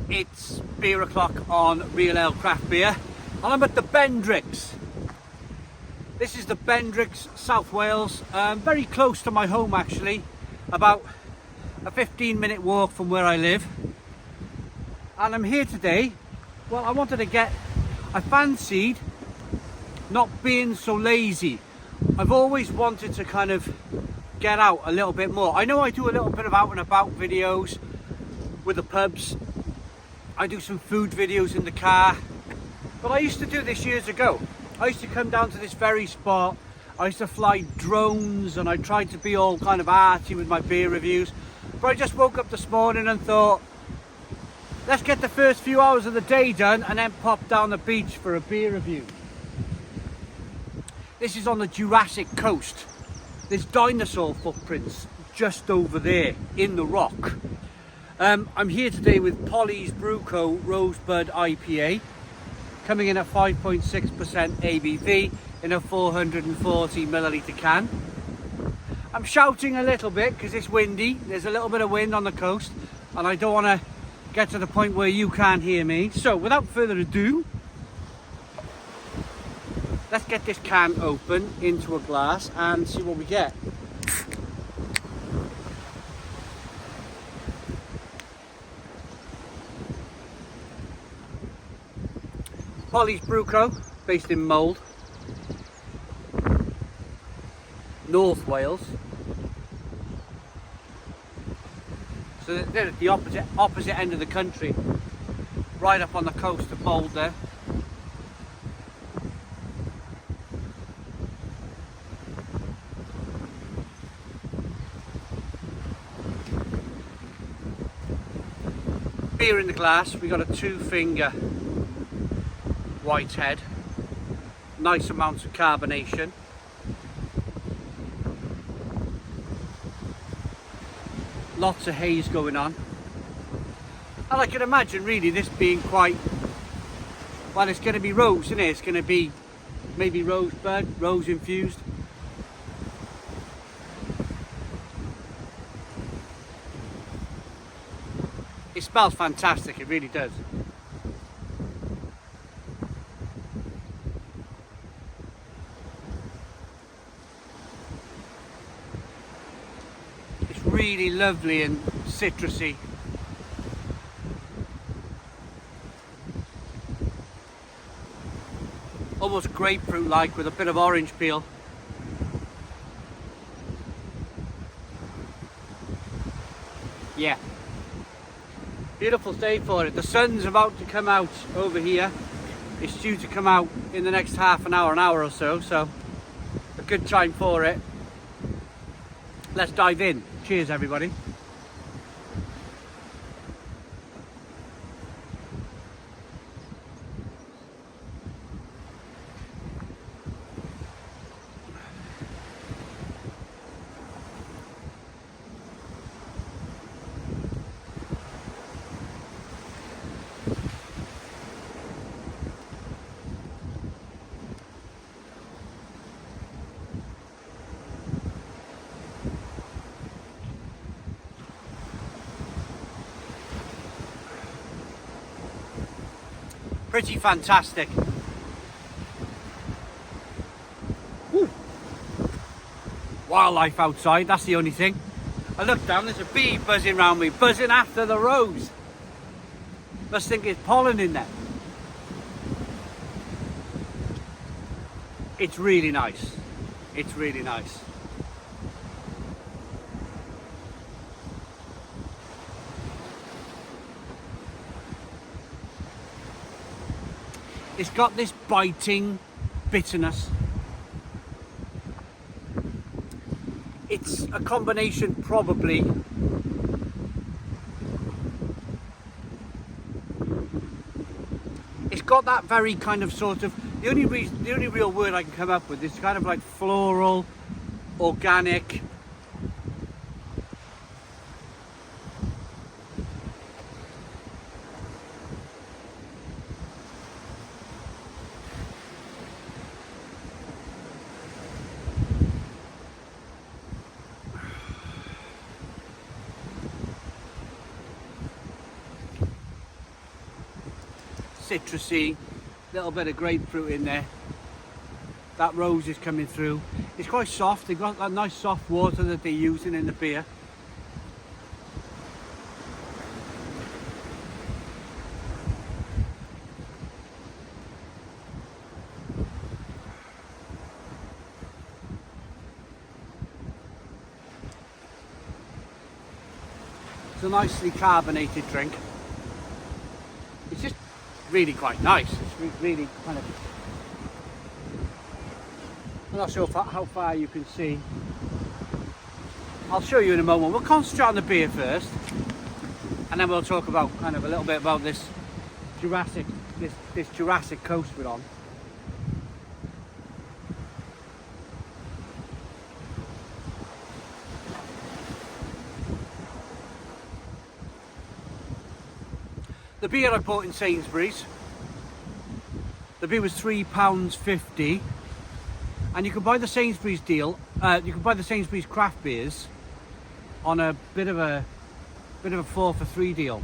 It's beer o'clock on Real Ale Craft Beer, and I'm at the Bendrix. This is the Bendrix, South Wales, very close to my home actually, about a 15-minute walk from where I live. And I'm here today, well, I fancied not being so lazy. I've always wanted to kind of get out a little bit more. I know I do a little bit of out and about videos with the pubs. I do some food videos in the car, but I used to do this years ago. I used to come down to this very spot. I used to fly drones and I tried to be all kind of arty with my beer reviews. But I just woke up this morning and thought, let's get the first few hours of the day done and then pop down the beach for a beer review. This is on the Jurassic coast. There's dinosaur footprints just over there in the rock. I'm here today with Polly's Brew Co. Rose Bud IPA, coming in at 5.6% ABV in a 440 milliliter can. I'm shouting a little bit because it's windy. There's a little bit of wind on the coast and I don't want to get to the point where you can't hear me. So without further ado, let's get this can open into a glass and see what we get. Polly's Brew Co, based in Mold, North Wales. So they're at the opposite end of the country, right up on the coast of Mold there. Beer in the glass, we got a 2-finger white head, nice amounts of carbonation. Lots of haze going on. And I can imagine really this being quite, well, it's going to be rose, isn't it? It's going to be maybe rosebud, rose infused. It smells fantastic, it really does. It's really lovely and citrusy. Almost grapefruit-like with a bit of orange peel. Yeah. Beautiful day for it. The sun's about to come out over here. It's due to come out in the next half an hour or so, so a good time for it. Let's dive in. Cheers, everybody. Pretty fantastic. Woo. Wildlife outside, that's the only thing. I look down, there's a bee buzzing around me, buzzing after the rose. Must think there's pollen in there. It's really nice. It's really nice. It's got this biting bitterness. It's a combination probably it's got that very kind of sort of, the only real word I can come up with is kind of like floral, organic. citrusy, little bit of grapefruit in there. That rose is coming through. It's quite soft. They've got that nice soft water that they're using in the beer. It's a nicely carbonated drink. It's just really quite nice. It's really kind of... I'm not sure how far you can see. I'll show you in a moment. We'll concentrate on the beer first, and then we'll talk about kind of a little bit about this Jurassic, this Jurassic coast we're on. The beer I bought in Sainsbury's, the beer was £3.50, and you can buy the Sainsbury's deal. You can buy the Sainsbury's craft beers on a bit of a 4 for 3 deal.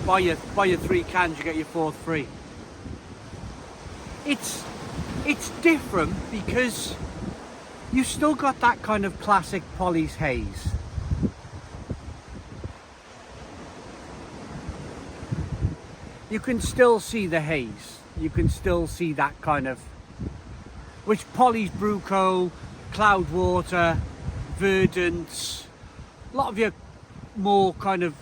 Buy your 3 cans, you get your 4th free. It's different because you still got that kind of classic Polly's haze. You can still see the haze. You can still see that kind of, which Polly's Brew Co, Cloudwater, Verdant's, a lot of your more kind of,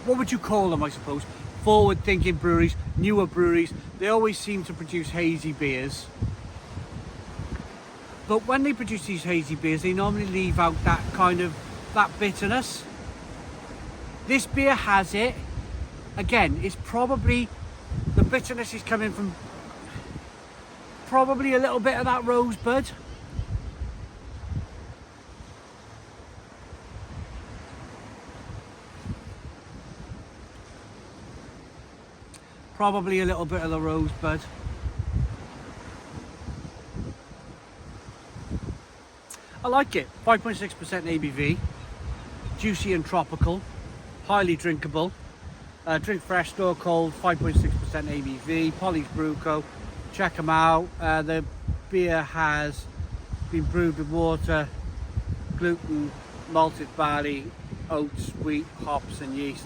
what would you call them, I suppose, forward thinking breweries, newer breweries, they always seem to produce hazy beers. But when they produce these hazy beers, they normally leave out that kind of, that bitterness. This beer has it. Again, it's probably, the bitterness is coming from probably a little bit of that Rosebud. Probably a little bit of the Rosebud. I like it. 5.6% ABV, juicy and tropical, highly drinkable. Drink fresh, store cold, 5.6% ABV, Polly's Brew Co. Check them out. The beer has been brewed with water, gluten, malted barley, oats, wheat, hops and yeast.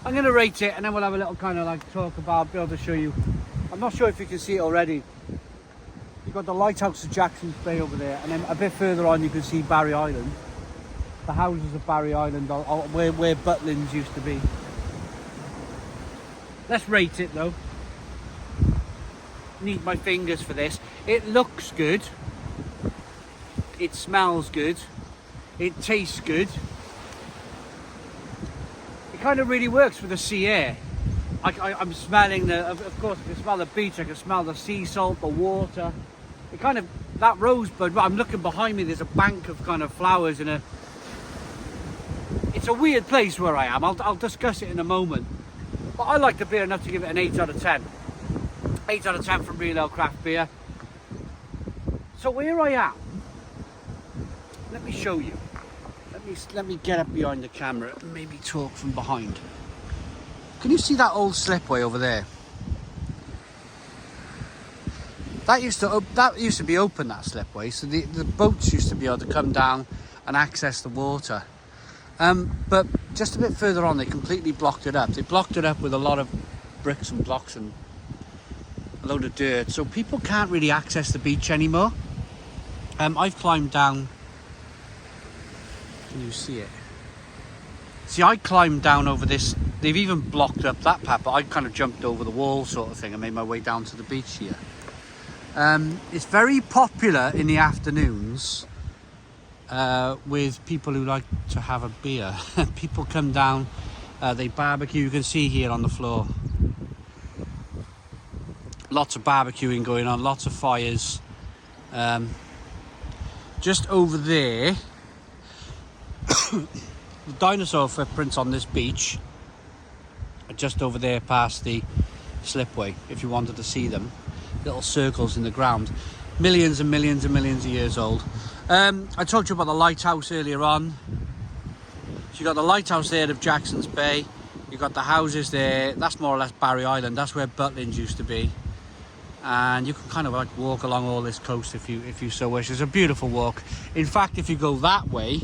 I'm going to rate it, and then we'll have a little kind of like talk about, be able to show you. I'm not sure if you can see it already. You've got the lighthouse of Jackson's Bay over there, and then a bit further on you can see Barry Island. The houses of Barry Island are where Butlins used to be. Let's rate it though. Need my fingers for this. It looks good. It smells good. It tastes good. It kind of really works with the sea air. I'm smelling the, of course I can smell the beach, I can smell the sea salt, the water. It kind of, that Rosebud, I'm looking behind me, there's a bank of kind of flowers and it's a weird place where I am. I'll discuss it in a moment. But I like the beer enough to give it an 8 out of 10. 8 out of 10 from Real Ale Craft Beer. So where I am, let me show you. Let me get up behind the camera and maybe talk from behind. Can you see that old slipway over there? That used to be open, that slipway, so the boats used to be able to come down and access the water. But just a bit further on, they completely blocked it up. They blocked it up with a lot of bricks and blocks and a load of dirt, so people can't really access the beach anymore. I've climbed down. Can you see it? See, I climbed down over this. They've even blocked up that path, but I kind of jumped over the wall sort of thing and made my way down to the beach here. It's very popular in the afternoons with people who like to have a beer. People come down, they barbecue. You can see here on the floor. Lots of barbecuing going on, lots of fires. Just over there, the dinosaur footprints on this beach are just over there past the slipway, if you wanted to see them. Little circles in the ground. millions and millions and millions of years old. I told you about the lighthouse earlier on. So you got the lighthouse there of Jackson's Bay. You've got the houses there. That's more or less Barry Island. That's where Butlins used to be. And you can kind of like walk along all this coast if you so wish. It's a beautiful walk. In fact, if you go that way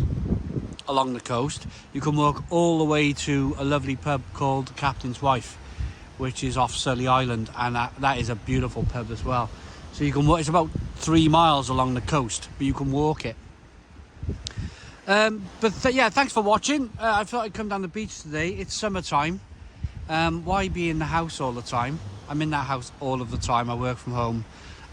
along the coast, you can walk all the way to a lovely pub called Captain's Wife, which is off Sully Island, and that is a beautiful pub as well. So you can walk. It's about 3 miles along the coast, but you can walk it. Yeah, thanks for watching. I thought I'd come down the beach today. It's summertime. Why be in the house all the time? I'm in that house all of the time. I work from home,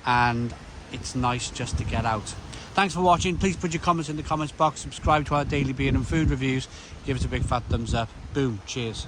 and it's nice just to get out. Thanks for watching. Please put your comments in the comments box. Subscribe to our daily beer and food reviews. Give us a big fat thumbs up. Boom. Cheers.